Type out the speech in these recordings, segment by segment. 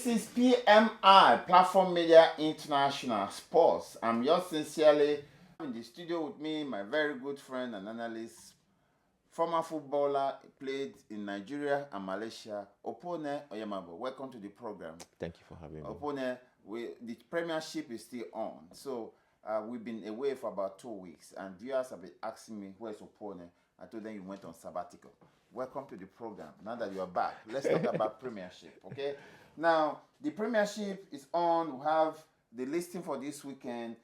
This is PMI, Platform Media International Sports. I'm yours sincerely. In the studio with me, my very good friend and analyst, former footballer, played in Nigeria and Malaysia, Opone Oyemabo. Welcome to the program. Thank you for having me. Opone, the Premiership is still on. So we've been away for about 2 weeks, and viewers have been asking me, where's Opone? I told them you went on sabbatical. Welcome to the program. Now that you're back, let's talk about Premiership, okay? Now, the Premiership is on. We have the listing for this weekend.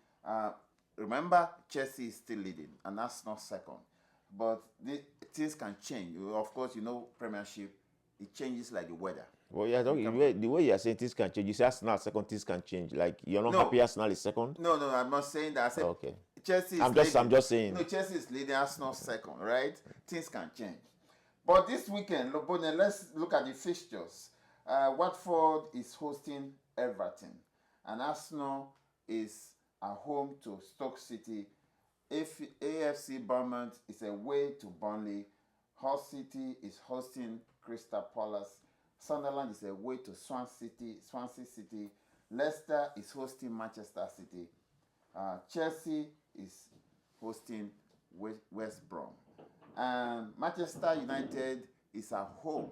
Remember, Chelsea is still leading, and that's not second. But things can change. Of course, you know, Premiership, it changes like the weather. Well, yeah, the way you are saying things can change. You say Arsenal second, things can change. Like, you're not happy Arsenal is second? No, I'm not saying that. I said okay. Chelsea is leading. I'm just saying. No, Chelsea is leading, Arsenal second, right? Things can change. But this weekend, Lobone, let's look at the fixtures. Watford is hosting Everton, and Arsenal is at home to Stoke City. AFC Bournemouth is away to Burnley. Hull City is hosting Crystal Palace. Sunderland is away to Swansea City. Leicester is hosting Manchester City. Chelsea is hosting West Brom. And Manchester United is at home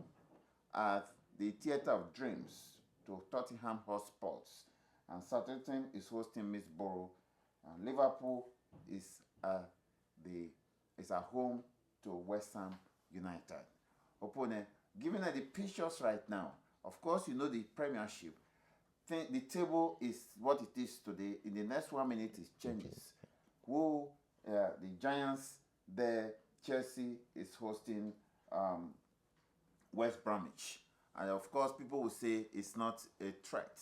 at the Theatre of Dreams to Tottenham Hotspur. And Southampton is hosting Middlesbrough. And Liverpool is at home to West Ham United. Opponent, given the pictures right now, of course you know the Premiership. The table is what it is today. In the next 1 minute, it changes. The Giants there. Chelsea is hosting West Bromwich, and of course, people will say it's not a threat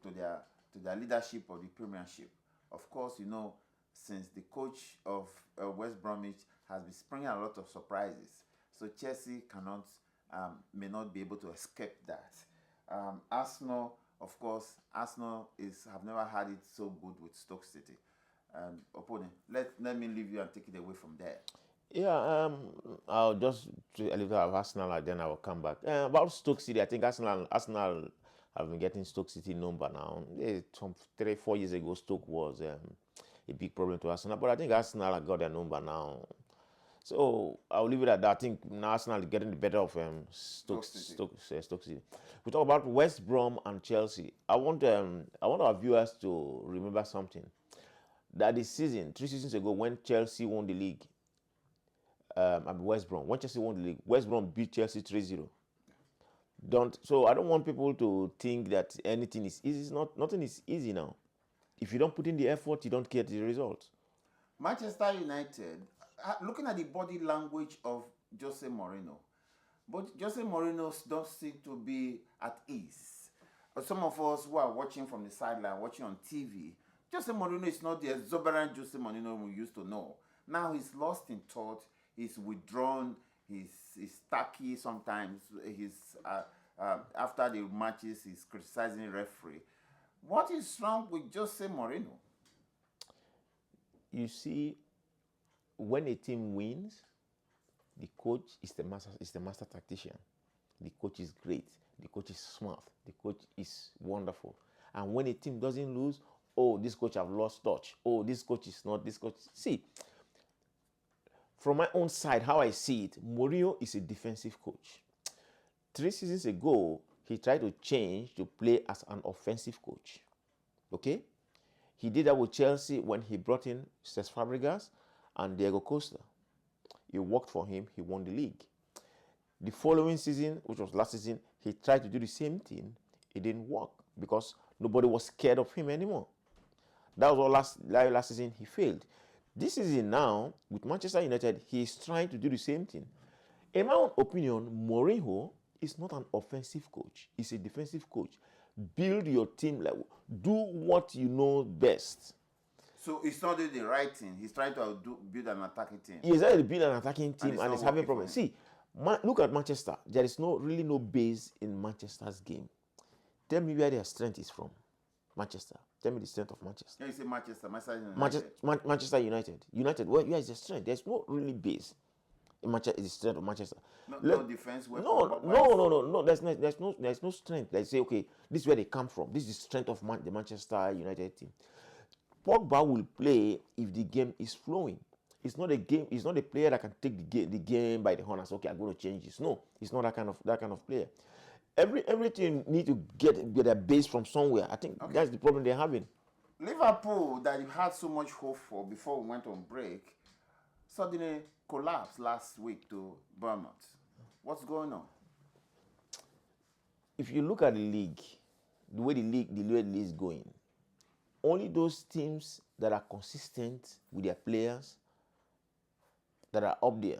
to their leadership of the Premiership. Of course, you know, since the coach of West Bromwich has been springing a lot of surprises, so Chelsea may not be able to escape that. Arsenal, of course, have never had it so good with Stoke City. Opponent, let me leave you and take it away from there. Yeah, I'll just do a little of Arsenal and then I will come back. About Stoke City, I think Arsenal have been getting Stoke City number now. 3-4 years ago, Stoke was a big problem to Arsenal, but I think Arsenal have got their number now. So I'll leave it at that. I think now Arsenal is getting the better of Stoke City. We talk about West Brom and Chelsea. I want our viewers to remember something. That this season, 3 seasons ago, when Chelsea won the league, West Brom. When Chelsea won the league, West Brom beat Chelsea 3-0. So I don't want people to think that anything is easy. Nothing is easy now. If you don't put in the effort, you don't get the result. Manchester United, looking at the body language of Jose Mourinho, but Jose Mourinho don't seem to be at ease. Some of us who are watching from the sideline, watching on TV, Jose Mourinho is not the exuberant Jose Mourinho we used to know. Now he's lost in thought. He's withdrawn. He's tacky sometimes. After the matches, he's criticizing the referee. What is wrong with Jose Mourinho? You see, when a team wins, the coach is the master tactician. The coach is great. The coach is smart. The coach is wonderful. And when a team doesn't lose, oh, this coach have lost touch. Oh, this coach is not this coach. See, from my own side, how I see it, Mourinho is a defensive coach. 3 seasons ago, he tried to change to play as an offensive coach. Okay? He did that with Chelsea when he brought in Cesc Fabregas and Diego Costa. It worked for him. He won the league. The following season, which was last season, he tried to do the same thing. It didn't work because nobody was scared of him anymore. That was all last season. He failed. This season now, with Manchester United, he is trying to do the same thing. In my own opinion, Mourinho is not an offensive coach. He's a defensive coach. Build your team. Do what you know best. So he's not doing the right thing. He's trying to build an attacking team. He's trying to build an attacking team and he's having problems. See, look at Manchester. There is really no base in Manchester's game. Tell me where their strength is from. Manchester. Tell me the strength of Manchester. Yeah, you say Manchester United. Manchester United. United, where is the strength? There's no really base. Manchester, the strength of Manchester. No defense weapon. No. There's no strength. Like say, okay, this is where they come from. This is the strength of the Manchester United team. Pogba will play if the game is flowing. It's not a game. It's not a player that can take the game by the horn and say, okay, I'm going to change this. No, it's not that kind of player. Every team need to get a base from somewhere. I think that's the problem they're having. Liverpool, that you had so much hope for before we went on break, suddenly collapsed last week to Bournemouth. What's going on? If you look at the league, the way the league is going, only those teams that are consistent with their players that are up there.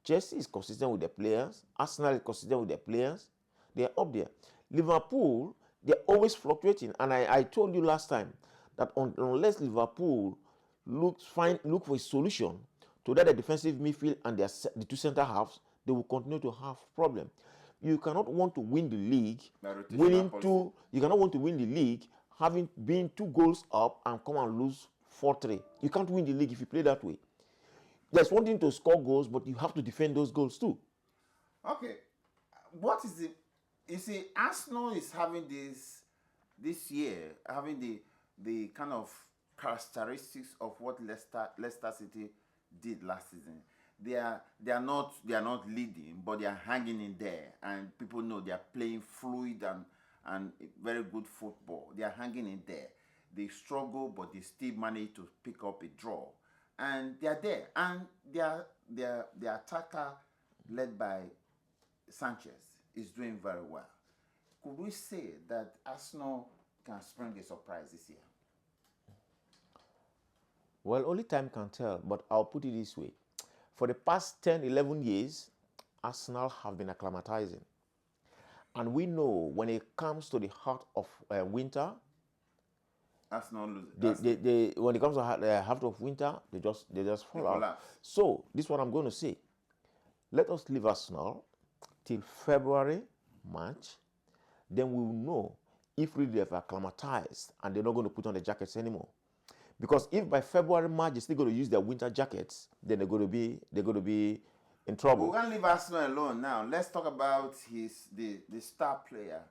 Chelsea is consistent with their players. Arsenal is consistent with their players. They are up there. Liverpool, they're always fluctuating. And I told you last time that unless Liverpool look for a solution to that defensive midfield and the two center halves, they will continue to have problem. You cannot want to win the league you cannot want to win the league having been 2 goals up and come and lose 4-3. You can't win the league if you play that way. There's one thing to score goals, but you have to defend those goals too. Okay. What is it? You see, Arsenal is having this year, having the kind of characteristics of what Leicester City did last season. They are not leading, but they are hanging in there, and people know they are playing fluid and very good football. They are hanging in there. They struggle, but they still manage to pick up a draw, and they are there. And their attacker, led by Sanchez, is doing very well. Could we say that Arsenal can spring a surprise this year? Well, only time can tell, but I'll put it this way. For the past 10, 11 years, Arsenal have been acclimatizing. And we know when it comes to the heart of winter, Arsenal lose. When it comes to the heart of winter, they just fall out. So, this is what I'm going to say. Let us leave Arsenal till February, March. Then we will know if really they've acclimatized and they're not going to put on the jackets anymore. Because if by February, March, they're still going to use their winter jackets, then they're going to be in trouble. We're going to leave Arsenal alone now. Let's talk about the star player,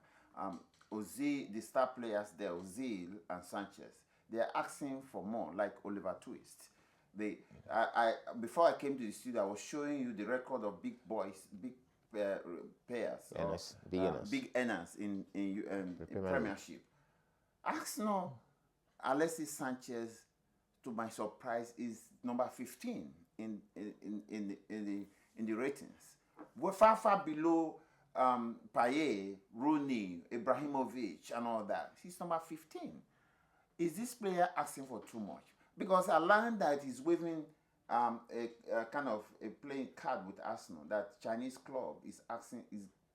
Ozil, the star players there, Ozil and Sanchez. They're asking for more, like Oliver Twist. Before I came to the studio, I was showing you the record of big players, big earners in Premiership. Arsenal, Alexis Sanchez, to my surprise, is number 15 in the ratings. We're far below Payet, Rooney, Ibrahimovic, and all that. He's number 15. Is this player asking for too much? Because I learned that he's waving a kind of a playing card with Arsenal. That Chinese club is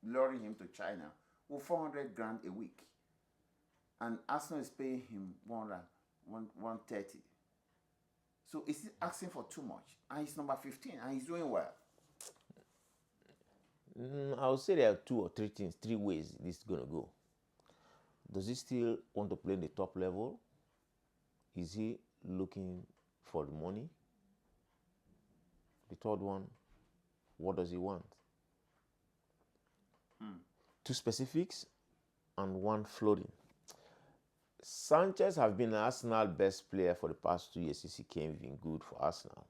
luring him to China with 400 grand a week, and Arsenal is paying him 130. So is he asking for too much? And he's number 15, and he's doing well. I would say there are 2 or 3 things, 3 ways this is going to go. Does he still want to play in the top level? Is he looking for the money? The third one, what does he want? 2 specifics and 1 floating. Sanchez has been Arsenal's best player for the past 2 years since he came in good for Arsenal.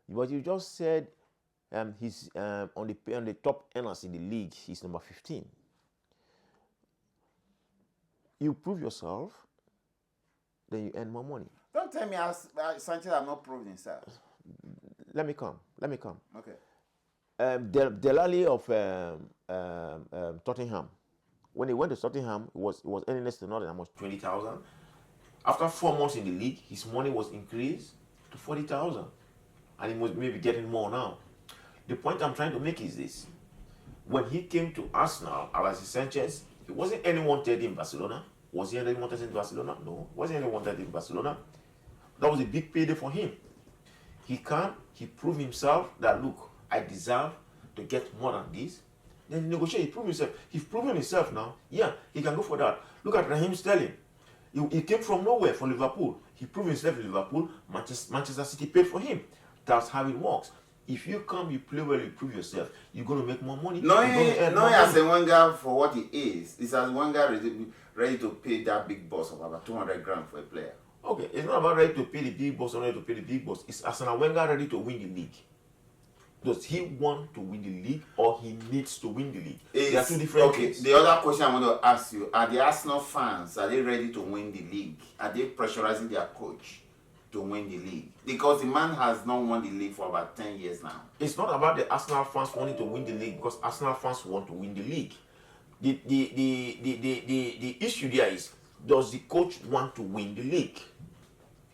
But you just said he's on the top earners in the league, he's number 15. You prove yourself, then you earn more money. Don't tell me Sanchez has not proved himself. Let me come. Okay. Delali of Tottenham. When he went to Tottenham, it was earning less than nothing, almost 20,000. After 4 months in the league, his money was increased to 40,000, and he was maybe getting more now. The point I'm trying to make is this: when he came to Arsenal, Alexis Sanchez, he wasn't anyone wanted in Barcelona. Was he anyone wanted in Barcelona? No. Wasn't anyone wanted in Barcelona? That was a big payday for him. He proved himself that, look, I deserve to get more than this. Then he negotiated, he proved himself. He's proven himself now. Yeah, he can go for that. Look at Raheem Sterling. He came from nowhere, from Liverpool. He proved himself in Liverpool. Manchester City paid for him. That's how it works. If you come, you play well, you prove yourself, you're going to make more money. Knowing as money. a Wenger for what he is as Wenger ready to pay that big boss of about 200 grand for a player? Okay, it's not about ready to pay the big boss or ready to pay the big boss. It's Arsene Wenger ready to win the league. Does he want to win the league or he needs to win the league? There are two different things. The other question I want to ask you, are the Arsenal fans, are they ready to win the league? Are they pressurizing their coach to win the league? Because the man has not won the league for about 10 years now. It's not about the Arsenal fans wanting to win the league, because Arsenal fans want to win the league. The issue there is, does the coach want to win the league?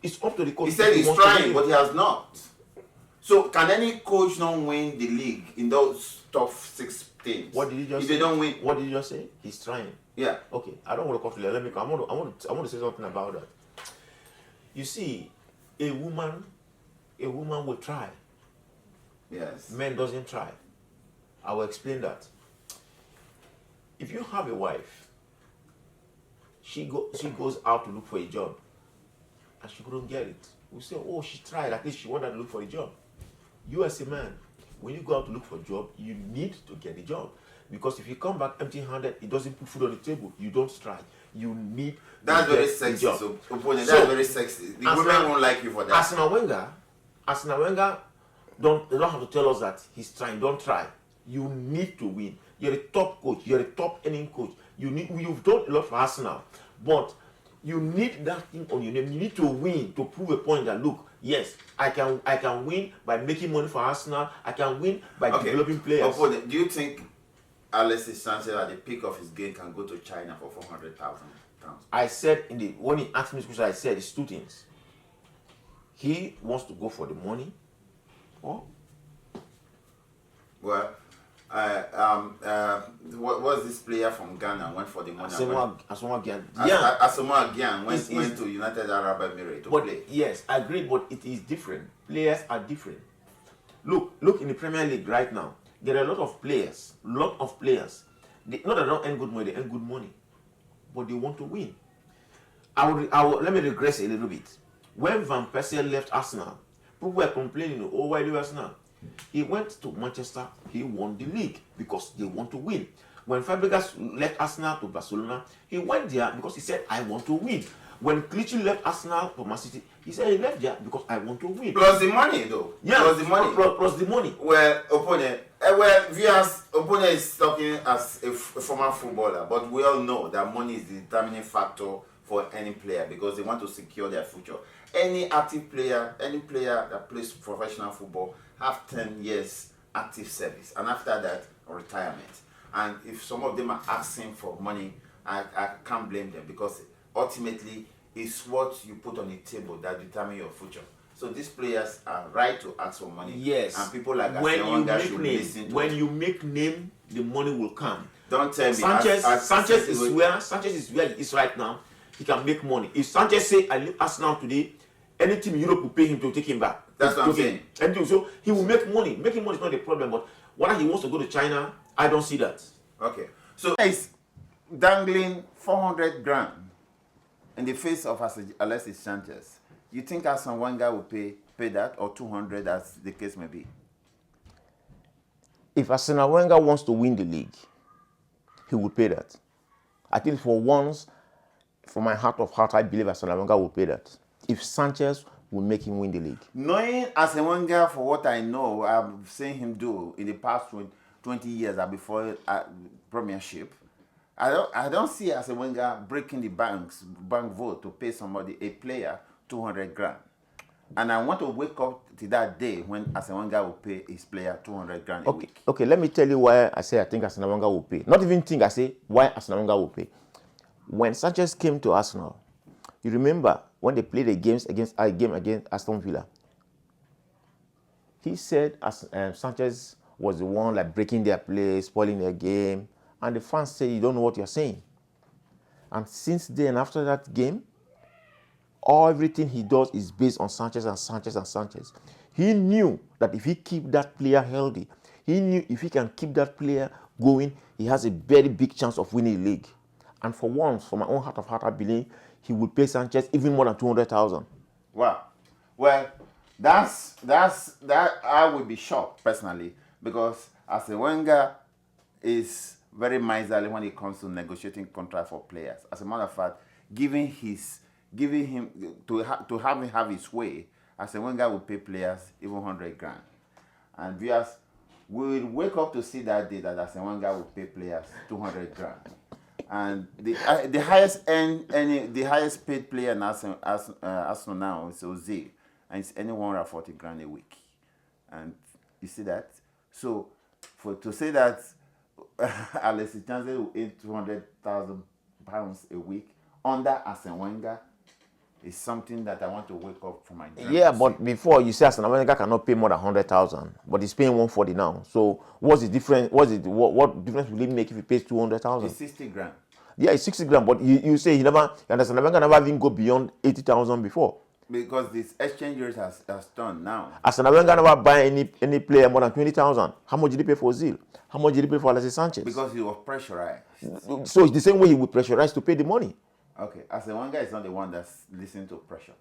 It's up to the coach. He said he's trying, but he has not. So can any coach not win the league in those top 6 teams? What did you just if say? They don't win. What did you just say? He's trying. Yeah. Okay. I don't want to come to that. Let me come. I want to say something about that. You see, a woman will try. Yes. Men doesn't try. I will explain that. If you have a wife, she goes out to look for a job, and she couldn't get it. We say, oh, she tried. At least she wanted to look for a job. You as a man, when you go out to look for a job, you need to get a job. Because if you come back empty-handed, it doesn't put food on the table. You don't try. You need That's to very get sexy. a job. So, that's very sexy. The women won't like you for that. Arsene Wenger don't have to tell us that he's trying. Don't try. You need to win. You're a top coach. You're a top earning coach. You've done a lot for Arsenal, but you need that thing on your name. You need to win to prove a point that, look, yes, I can win by making money for Arsenal. I can win by developing players. Do you think Alexis Sanchez at the peak of his game can go to China for 400,000 pounds? I said when he asked me this question, I said it's two things. He wants to go for the money, or what was this player from Ghana went for the money? Asamoah Gyan. Asamoah Gyan went to United Arab Emirates to play. Yes, I agree, but it is different. Players are different. Look in the Premier League right now. There are a lot of players. Not that they don't earn good money, they earn good money, but they want to win. Let me regress a little bit. When Van Persie left Arsenal, people were complaining, oh, why do Arsenal? He went to Manchester, he won the league because they want to win. When Fabregas left Arsenal to Barcelona, he went there because he said, I want to win. When Clichy left Arsenal for Man City, he said he left there because I want to win. Plus the money, though. Yeah, plus the money. Plus the money. Well, opponent is talking as a former footballer, but we all know that money is the determining factor for any player because they want to secure their future. Any active player, any player that plays professional football, have 10 years active service, and after that, retirement. And if some of them are asking for money, I can't blame them because ultimately it's what you put on the table that determines your future. So these players are right to ask for money. Yes. And people like Asamoah should listen to when you make name, the money will come. Don't tell me. Sanchez is where he is right now. He can make money. If Sanchez say I leave Arsenal today, any team in Europe will pay him to take him back. That's what I'm saying. So he will make money. Making money is not a problem, but whether he wants to go to China, I don't see that. Okay. So he's dangling 400 grand in the face of Alexis Sanchez. You think Arsene Wenger will pay that, or 200 as the case may be? If Arsene Wenger wants to win the league, he will pay that. I think for once, from my heart of heart, I believe Arsene Wenger will pay that. If Sanchez will make him win the league. Knowing Arsene Wenger for what I know, I've seen him do in the past 20 years before Premiership, I don't see Arsene Wenger breaking the bank vote to pay somebody, a player, 200 grand. And I want to wake up to that day when Arsene Wenger will pay his player 200 grand a week. Okay, let me tell you why I say I think Arsene Wenger will pay. Not even think, I say why Arsene Wenger will pay. When Sanchez came to Arsenal, you remember when they played a game against Aston Villa, he said Sanchez was the one like breaking their play, spoiling their game, and the fans say you don't know what you're saying. And since then, after that game, everything he does is based on Sanchez and Sanchez and Sanchez. He knew that if he keep that player healthy, he knew if he can keep that player going, he has a very big chance of winning the league. And for once, from my own heart, I believe he would pay Sanchez even more than 200,000. Wow. Well, that I would be shocked personally because Arsene Wenger is very miserly when it comes to negotiating contract for players. As a matter of fact, giving him to have him have his way, Arsene Wenger will pay players even 100 grand, and viewers will wake up to see that day that Arsene Wenger will pay players 200 grand. And the highest paid player in Arsenal now is Ozil, and it's any 140 grand a week. And you see that? So to say that Alexis Chancellor will earn 200,000 pounds a week under Arsene Wenger is something that I want to wake up from my dream. Yeah, but before you say Arsene Wenger cannot pay more than 100,000, but he's paying 140 now. So what's the difference? What difference will it make if he pays 200,000? It's 60 grand. Yeah, it's 60 grand, but you say Arsene Wenger never even go beyond 80,000 before. Because this exchange rate has turned now. Arsene Wenger never buy any player more than 20,000. How much did he pay for Ozil? How much did he pay for Alexis Sanchez? Because he was pressurized. So it's the same way he would pressurize to pay the money. Okay, Arsene Wenger is not the one that's listening to pressure.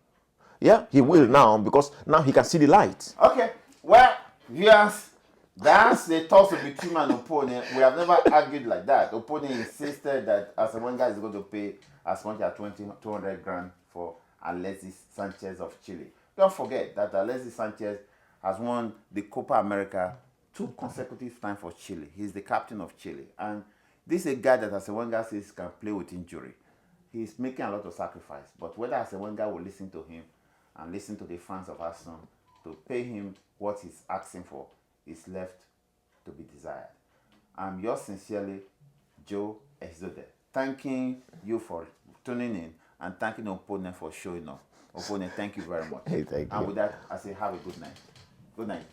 Yeah, he will now because now he can see the light. Okay, well, viewers, that's the toss between an opponent. We have never argued like that. Opponent insisted that Arsene Wenger is going to pay as much as 200 grand for Alexis Sanchez of Chile. Don't forget that Alexis Sanchez has won the Copa America 2 consecutive times for Chile. He's the captain of Chile. And this is a guy that Arsene Wenger says can play with injury. He's making a lot of sacrifice. But whether Arsene Wenger will listen to him and listen to the fans of Arsenal to pay him what he's asking for is left to be desired. I'm yours sincerely, Joe Exode. Thanking you for tuning in and thanking the opponent for showing up. Opponent, thank you very much. Hey, thank you. And with that, I say have a good night. Good night.